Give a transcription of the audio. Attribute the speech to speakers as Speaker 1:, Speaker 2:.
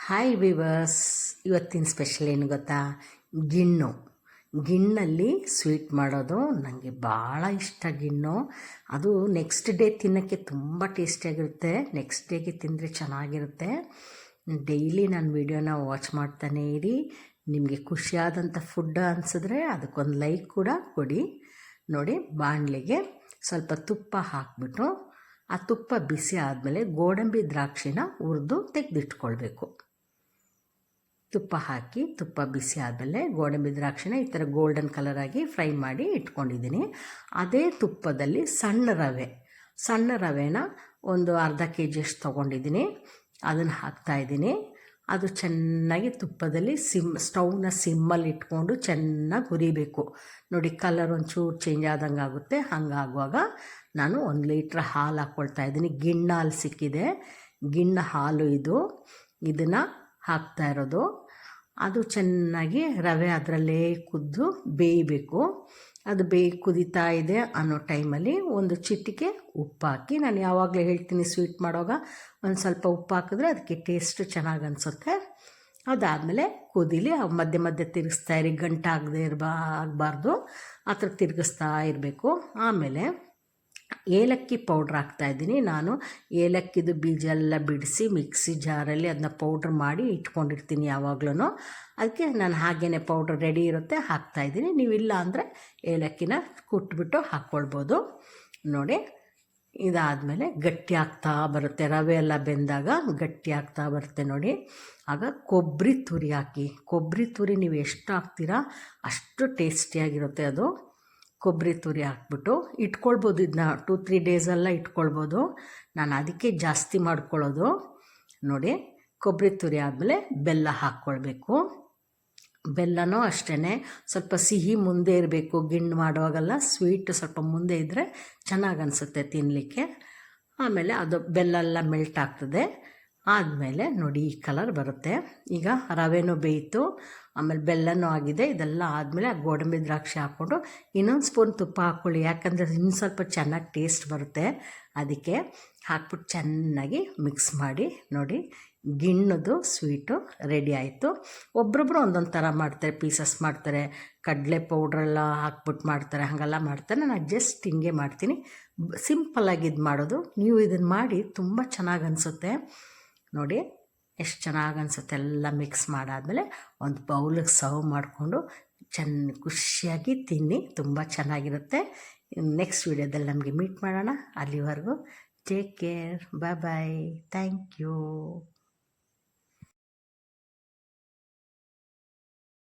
Speaker 1: Hi viewers, ಇವತ್ತಿನ special ಏನು ಗೊತ್ತಾ? ಗಿಣ್ಣು. ಗಿಣ್ಣಲ್ಲಿ ಸ್ವೀಟ್ ಮಾಡೋದು ನನಗೆ ಭಾಳ ಇಷ್ಟ. ಗಿಣ್ಣು ಅದು ನೆಕ್ಸ್ಟ್ ಡೇ ತಿನ್ನೋಕ್ಕೆ ತುಂಬ ಟೇಸ್ಟಿಯಾಗಿರುತ್ತೆ. ನೆಕ್ಸ್ಟ್ ಡೇಗೆ ತಿಂದರೆ ಚೆನ್ನಾಗಿರುತ್ತೆ. ಡೈಲಿ ನಾನು ವೀಡಿಯೋನ ವಾಚ್ ಮಾಡ್ತಾನೇ ಇರಿ. ನಿಮಗೆ ಖುಷಿಯಾದಂಥ ಫುಡ್ ಅನಿಸಿದ್ರೆ ಅದಕ್ಕೊಂದು ಲೈಕ್ ಕೂಡ ಕೊಡಿ. ನೋಡಿ, ಬಾಣಲೆಗೆ ಸ್ವಲ್ಪ ತುಪ್ಪ ಹಾಕಿಬಿಟ್ಟು ಆ ತುಪ್ಪ ಬಿಸಿ ಆದಮೇಲೆ ಗೋಡಂಬಿ ದ್ರಾಕ್ಷಿನ ಹುರಿದು ತೆಗೆದಿಟ್ಕೊಳ್ಬೇಕು. ತುಪ್ಪ ಹಾಕಿ ತುಪ್ಪ ಬಿಸಿ ಆದಮೇಲೆ ಗೋಡಂಬಿ ದ್ರಾಕ್ಷಿನ ಈ ಥರ ಗೋಲ್ಡನ್ ಕಲರಾಗಿ ಫ್ರೈ ಮಾಡಿ ಇಟ್ಕೊಂಡಿದ್ದೀನಿ. ಅದೇ ತುಪ್ಪದಲ್ಲಿ ಸಣ್ಣ ರವೆನ ಒಂದು ಅರ್ಧ ಕೆಜಿಯಷ್ಟು ತೊಗೊಂಡಿದ್ದೀನಿ. ಅದನ್ನು ಹಾಕ್ತಾಯಿದ್ದೀನಿ. ಅದು ಚೆನ್ನಾಗಿ ತುಪ್ಪದಲ್ಲಿ ಸ್ಟವ್ನ ಸಿಮ್ಮಲ್ಲಿ ಇಟ್ಕೊಂಡು ಚೆನ್ನಾಗಿ ಹುರಿಬೇಕು. ನೋಡಿ, ಕಲರ್ ಒಂಚೂರು ಚೇಂಜ್ ಆದಂಗೆ ಆಗುತ್ತೆ. ಹಂಗಾಗುವಾಗ ನಾನು 1 ಲೀಟ್ರ್ ಹಾಲು ಹಾಕ್ಕೊಳ್ತಾ ಇದ್ದೀನಿ. ಗಿಣ್ಣ ಹಾಲು ಸಿಕ್ಕಿದೆ, ಗಿಣ್ಣ ಹಾಲು ಇದನ್ನು ಹಾಕ್ತಾ ಇರೋದು. ಅದು ಚೆನ್ನಾಗಿ ರವೆ ಅದರಲ್ಲೇ ಕುದ್ದು ಬೇಯಬೇಕು. ಅದು ಕುದೀತಾ ಇದೆ ಅನ್ನೋ ಟೈಮಲ್ಲಿ ಒಂದು ಚಿಟಿಕೆ ಉಪ್ಪು ಹಾಕಿ, ನಾನು ಯಾವಾಗಲೂ ಹೇಳ್ತೀನಿ ಸ್ವೀಟ್ ಮಾಡುವಾಗ ಒಂದು ಸ್ವಲ್ಪ ಉಪ್ಪು ಹಾಕಿದ್ರೆ ಅದಕ್ಕೆ ಟೇಸ್ಟು ಚೆನ್ನಾಗಿ ಅನಿಸುತ್ತೆ. ಅದಾದಮೇಲೆ ಕುದೀಲಿ, ಮಧ್ಯೆ ಮಧ್ಯೆ ತಿರುಗಿಸ್ತಾ ಇರಿ, ಗಂಟಾಗದೆ ಆಗಬಾರ್ದು, ಆ ಥರ ತಿರುಗಿಸ್ತಾ ಇರಬೇಕು. ಆಮೇಲೆ ಏಲಕ್ಕಿ ಪೌಡ್ರ್ ಹಾಕ್ತಾಯಿದ್ದೀನಿ. ನಾನು ಏಲಕ್ಕಿದು ಬೀಜ ಎಲ್ಲ ಬಿಡಿಸಿ ಮಿಕ್ಸಿ ಜಾರಲ್ಲಿ ಅದನ್ನ ಪೌಡ್ರ್ ಮಾಡಿ ಇಟ್ಕೊಂಡಿರ್ತೀನಿ ಯಾವಾಗ್ಲೂ. ಅದಕ್ಕೆ ನಾನು ಹಾಗೇ ಪೌಡ್ರ್ ರೆಡಿ ಇರುತ್ತೆ, ಹಾಕ್ತಾಯಿದ್ದೀನಿ. ನೀವಿಲ್ಲ ಅಂದರೆ ಏಲಕ್ಕಿನ ಕುಟ್ಬಿಟ್ಟು ಹಾಕ್ಕೊಳ್ಬೋದು. ನೋಡಿ, ಇದಾದಮೇಲೆ ಗಟ್ಟಿ ಆಗ್ತಾ ಬರುತ್ತೆ. ರವೆ ಎಲ್ಲ ಬೆಂದಾಗ ಗಟ್ಟಿ ಆಗ್ತಾ ಬರುತ್ತೆ. ನೋಡಿ, ಆಗ ಕೊಬ್ಬರಿ ತುರಿ ಹಾಕಿ. ಕೊಬ್ಬರಿ ತುರಿ ನೀವು ಎಷ್ಟು ಹಾಕ್ತೀರಾ ಅಷ್ಟು ಟೇಸ್ಟಿಯಾಗಿರುತ್ತೆ. ಅದು ಕೊಬ್ಬರಿ ತುರಿ ಹಾಕ್ಬಿಟ್ಟು ಇಟ್ಕೊಳ್ಬೋದು. ಇದನ್ನ 2-3 ಡೇಸೆಲ್ಲ ಇಟ್ಕೊಳ್ಬೋದು. ನಾನು ಅದಕ್ಕೆ ಜಾಸ್ತಿ ಮಾಡ್ಕೊಳ್ಳೋದು. ನೋಡಿ, ಕೊಬ್ಬರಿ ತುರಿ ಆದಮೇಲೆ ಬೆಲ್ಲ ಹಾಕ್ಕೊಳ್ಬೇಕು. ಬೆಲ್ಲನೂ ಅಷ್ಟೇ ಸ್ವಲ್ಪ ಸಿಹಿ ಮುಂದೆ ಇರಬೇಕು. ಗಿಣ್ಣು ಮಾಡುವಾಗೆಲ್ಲ ಸ್ವೀಟ್ ಸ್ವಲ್ಪ ಮುಂದೆ ಇದ್ದರೆ ಚೆನ್ನಾಗಿ ಅನಿಸುತ್ತೆ ತಿನ್ನಲಿಕ್ಕೆ. ಆಮೇಲೆ ಅದು ಬೆಲ್ಲ ಎಲ್ಲ ಮೆಲ್ಟ್ ಆಗ್ತದೆ. ಆದಮೇಲೆ ನೋಡಿ, ಈ ಕಲರ್ ಬರುತ್ತೆ. ಈಗ ರವೆನೂ ಬೇಯಿತು, ಆಮೇಲೆ ಬೆಲ್ಲನೂ ಆಗಿದೆ. ಇದೆಲ್ಲ ಆದಮೇಲೆ ಆ ಗೋಡಂಬಿ ದ್ರಾಕ್ಷಿ ಹಾಕ್ಕೊಂಡು ಇನ್ನೊಂದು ಸ್ಪೂನ್ ತುಪ್ಪ ಹಾಕ್ಕೊಳ್ಳಿ, ಯಾಕಂದರೆ ಇನ್ನು ಸ್ವಲ್ಪ ಚೆನ್ನಾಗಿ ಟೇಸ್ಟ್ ಬರುತ್ತೆ. ಅದಕ್ಕೆ ಹಾಕ್ಬಿಟ್ಟು ಚೆನ್ನಾಗಿ ಮಿಕ್ಸ್ ಮಾಡಿ. ನೋಡಿ, ಗಿಣ್ಣದು ಸ್ವೀಟು ರೆಡಿ ಆಯಿತು. ಒಬ್ಬೊಬ್ಬರು ಒಂದೊಂದು ಥರ ಮಾಡ್ತಾರೆ, ಪೀಸಸ್ ಮಾಡ್ತಾರೆ, ಕಡಲೆ ಪೌಡ್ರೆಲ್ಲ ಹಾಕ್ಬಿಟ್ಟು ಮಾಡ್ತಾರೆ, ಹಾಗೆಲ್ಲ ಮಾಡ್ತಾರೆ. ನಾನು ಜಸ್ಟ್ ಹಿಂಗೆ ಮಾಡ್ತೀನಿ, ಸಿಂಪಲ್ಲಾಗಿ ಇದು ಮಾಡೋದು. ನೀವು ಇದನ್ನು ಮಾಡಿ ತುಂಬ ಚೆನ್ನಾಗಿ ಅನಿಸುತ್ತೆ. ನೋಡಿ, ಎಷ್ಟು ಚೆನ್ನಾಗಿ ಅನಿಸುತ್ತೆ. ಎಲ್ಲ ಮಿಕ್ಸ್ ಮಾಡಾದಮೇಲೆ ಒಂದು ಬೌಲಿಗೆ ಸರ್ವ್ ಮಾಡಿಕೊಂಡು ಖುಷಿಯಾಗಿ ತಿನ್ನಿ, ತುಂಬ ಚೆನ್ನಾಗಿರುತ್ತೆ. ನೆಕ್ಸ್ಟ್ ವೀಡಿಯೋದಲ್ಲಿ ನಮಗೆ ಮೀಟ್ ಮಾಡೋಣ. ಅಲ್ಲಿವರೆಗೂ take care, bye, thank you.